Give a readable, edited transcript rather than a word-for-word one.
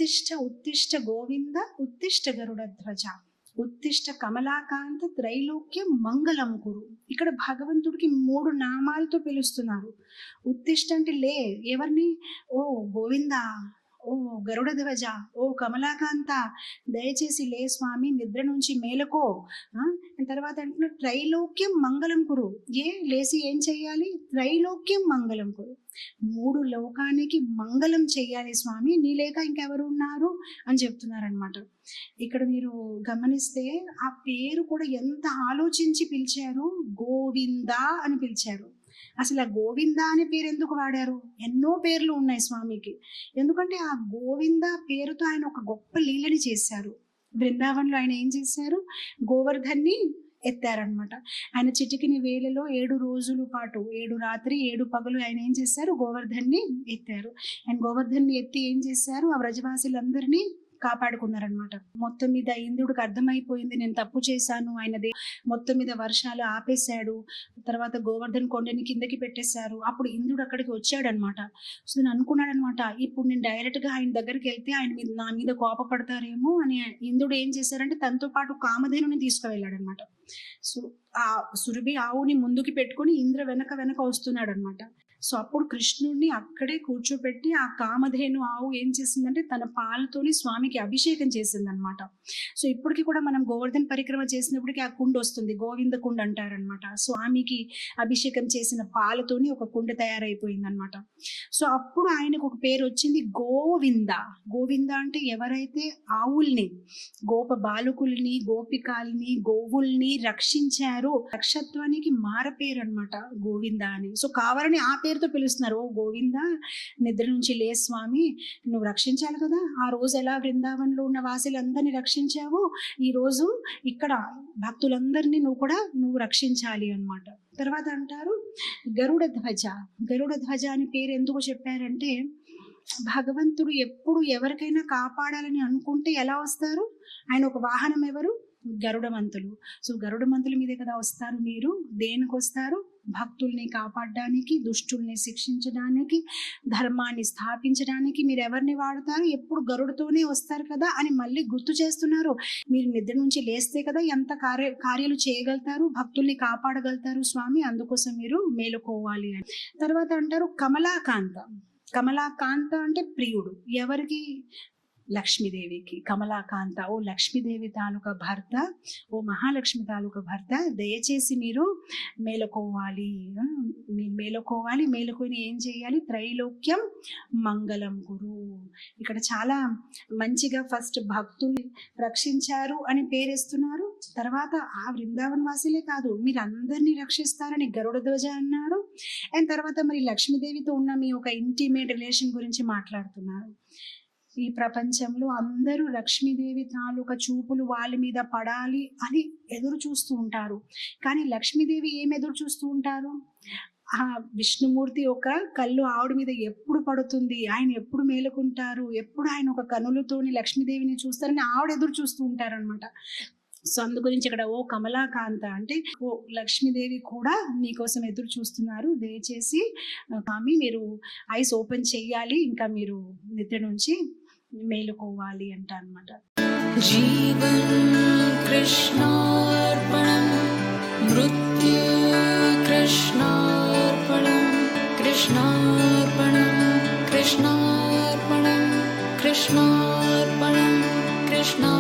ఉత్తిష్ట ఉత్తిష్ట గోవింద ఉత్తిష్ట గరుడధ్వజ ఉత్తిష్ట కమలాకాంత త్రైలోక్య మంగళం కురు. ఇక్కడ భగవంతుడికి 3 నామాలతో పిలుస్తున్నారు. ఉత్తిష్ట అంటే లే, ఎవరిని? ఓ గోవిందా, ఓ గరుడ ధ్వజ, ఓ కమలాకాంత, దయచేసి లే స్వామి, నిద్ర నుంచి మేలుకో. తర్వాత అంటున్నా త్రైలోక్యం మంగళం కురు. లేసి ఏం చెయ్యాలి? త్రైలోక్యం మంగళం కురు, 3 లోకానికి మంగళం చెయ్యాలి స్వామి, నీ లేక ఇంకెవరు ఉన్నారు అని చెప్తున్నారనమాట. ఇక్కడ మీరు గమనిస్తే ఆ పేరు కూడా ఎంత ఆలోచించి పిలిచారు. గోవిందా అని పిలిచారు. అసలు ఆ గోవింద అనే పేరు ఎందుకు వాడారు? ఎన్నో పేర్లు ఉన్నాయి స్వామికి. ఎందుకంటే ఆ గోవింద పేరుతో ఆయన ఒక గొప్ప లీలని చేశారు. బృందావనంలో ఆయన ఏం చేశారు? గోవర్ధన్ని ఎత్తారనమాట. ఆయన చిటికిని వేలలో 7 రోజుల పాటు, 7 రాత్రి 7 పగలు ఆయన ఏం చేశారు? గోవర్ధన్ని ఎత్తారు. ఆయన గోవర్ధన్ని ఎత్తి ఏం చేశారు? ఆ వ్రజవాసులందరినీ కాపాడుకున్నారనమాట. మొత్తం మీద ఇంద్రుడికి అర్థమైపోయింది, నేను తప్పు చేశాను. ఆయనదే మొత్తం మీద వర్షాలు ఆపేశాడు. తర్వాత గోవర్ధన్ కొండని కిందకి పెట్టేశారు. అప్పుడు ఇంద్రుడు అక్కడికి వచ్చాడనమాట. సో నేను అనుకున్నాడు అనమాట, ఇప్పుడు నేను డైరెక్ట్ గా ఆయన దగ్గరికి వెళ్తే ఆయన మీద నా మీద కోపపడతారేమో అని ఇంద్రుడు ఏం చేశారంటే తనతో పాటు కామధేనుని తీసుకువెళ్ళాడు అనమాట. సో ఆ సురభి ఆవుని ముందుకి పెట్టుకుని ఇంద్ర వెనక వెనక వస్తున్నాడు అనమాట. సో అప్పుడు కృష్ణుడిని అక్కడే కూర్చోపెట్టి ఆ కామధేను ఆవు ఏం చేసిందంటే తన పాలతోని స్వామికి అభిషేకం చేసిందనమాట. సో ఇప్పటికి కూడా మనం గోవర్ధన్ పరిక్రమ చేసినప్పటికీ ఆ కుండ వస్తుంది, గోవింద కుండ అంటారనమాట. స్వామికి అభిషేకం చేసిన పాలతోని ఒక కుండ తయారైపోయింది అనమాట. సో అప్పుడు ఆయనకు ఒక పేరు వచ్చింది, గోవింద. గోవింద అంటే ఎవరైతే ఆవుల్ని, గోప బాలకుల్ని, గోపికాల్ని, గోవుల్ని రక్షించారో రక్షత్వానికి మారపేరు అనమాట గోవింద అని. సో కావాలని ఆ పేరుతో పిలుస్తున్నారు. ఓ గోవింద, నిద్ర నుంచి లే స్వామి, నువ్వు రక్షించాలి కదా. ఆ రోజు ఎలా బృందావనంలో ఉన్న వాసులందరినీ రక్షించావు, ఈ రోజు ఇక్కడ భక్తులందరినీ నువ్వు రక్షించాలి అన్నమాట. తర్వాత అంటారు గరుడ ధ్వజ. గరుడ ధ్వజ అని పేరు ఎందుకు చెప్పారంటే భగవంతుడు ఎప్పుడు ఎవరికైనా కాపాడాలని అనుకుంటే ఎలా వస్తారు? ఆయన ఒక వాహనం ఎవరు? గరుడమంతులు. సో గరుడమంతుల మీదే కదా వస్తారు. మీరు దేనికి వస్తారు? భక్తుల్ని కాపాడడానికి, దుష్టుల్ని శిక్షించడానికి, ధర్మాన్ని స్థాపించడానికి మీరు ఎవరిని వాడతారు? ఎప్పుడు గరుడుతోనే వస్తారు కదా అని మళ్ళీ గుర్తు చేస్తున్నారు. మీరు నిద్ర నుంచి లేస్తే కదా ఎంత కార్యాలు చేయగలుగుతారు, భక్తుల్ని కాపాడగలుగుతారు స్వామి, అందుకోసం మీరు మేలుకోవాలి అని. తర్వాత అంటారు కమలాకాంత. కమలాకాంత అంటే ప్రియుడు. ఎవరికి? లక్ష్మీదేవికి. కమలాకాంత, ఓ లక్ష్మీదేవి తాలూకా భర్త, ఓ మహాలక్ష్మి తాలూకా భర్త, దయచేసి మీరు మేలుకోవాలి. మేలుకోవాలి. మేలుకొని ఏం చేయాలి? త్రైలోక్యం మంగళం గురు. ఇక్కడ చాలా మంచిగా ఫస్ట్ భక్తుల్ని రక్షించారు అని పేరేస్తున్నారు. తర్వాత ఆ బృందావన వాసులే కాదు, మీరు అందరినీ రక్షిస్తారని గరుడ ధ్వజ అన్నారు. అండ్ తర్వాత మరి లక్ష్మీదేవితో ఉన్న మీ ఒక ఇంటిమేట్ రిలేషన్ గురించి మాట్లాడుతున్నారు. ఈ ప్రపంచంలో అందరూ లక్ష్మీదేవి తాలూకా చూపులు వాళ్ళ మీద పడాలి అని ఎదురు చూస్తూ ఉంటారు. కానీ లక్ష్మీదేవి ఏం ఎదురు చూస్తూ ఉంటారు? ఆ విష్ణుమూర్తి ఒక కళ్ళు ఆవిడ మీద ఎప్పుడు పడుతుంది, ఆయన ఎప్పుడు మేలుకుంటారు, ఎప్పుడు ఆయన ఒక కనులతోని లక్ష్మీదేవిని చూస్తారని ఆవిడ ఎదురు చూస్తూ ఉంటారనమాట. సో అందు గురించి ఇక్కడ ఓ కమలాకాంత అంటే ఓ లక్ష్మీదేవి కూడా మీకోసం ఎదురు చూస్తున్నారు, దయచేసి స్వామి మీరు ఐస్ ఓపెన్ చెయ్యాలి, ఇంకా మీరు నిద్ర నుంచి మేలుకోవాలి అంట అనమాట. జీవన్ కృష్ణార్పణం, మృత్యు కృష్ణార్పణం, కృష్ణార్పణం కృష్ణార్పణం, కృష్ణార్పణం కృష్ణా